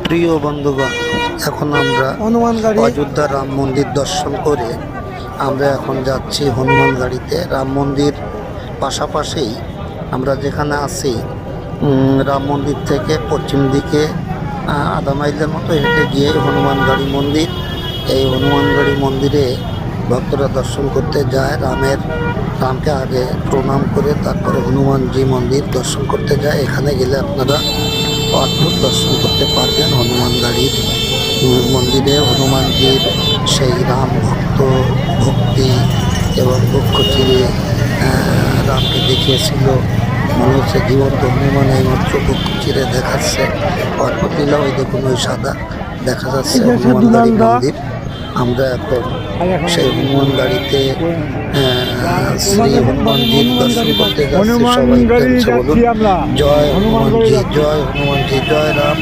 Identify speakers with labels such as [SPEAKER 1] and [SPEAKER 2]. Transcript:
[SPEAKER 1] প্রিয় বন্ধুগণ, এখন আমরা অযোধ্যা রাম মন্দির দর্শন করে আমরা এখন যাচ্ছি হনুমান গাড়িতে। রাম মন্দির পাশাপাশি আমরা যেখানে আছি, রাম মন্দির থেকে পশ্চিম দিকে আধা মাইলের মতো হেঁটে গিয়ে হনুমান গাড়ি মন্দির। এই হনুমান গাড়ি মন্দিরে ভক্তরা দর্শন করতে যায়। রামকে আগে প্রণাম করে তারপরে হনুমানজি মন্দির দর্শন করতে যায়। এখানে গেলে আপনারা অদ্ভুত দর্শন করতে পারবেন। হনুমান গাড়ির মন্দিরে হনুমানজির সেই রাম ভক্তি এবং বক্ষ চিরে রামকে দেখিয়েছিল। মনে হচ্ছে জীবন্ত হনুমান এইমাত্র বক্ষ চিরে দেখাচ্ছে। অদ্ভুত লীলা। ওই দেখুন, ওই সাদা দেখা যাচ্ছে হনুমান গাড়ি মন্দির। আমরা এখন সেই হনুমান গাড়িতে শ্রী হনুমানজির দর্শন করতে যাচ্ছি। সবাই বলুন জয় হনুমানজি, জয় হনুমানজি, জয় রাম।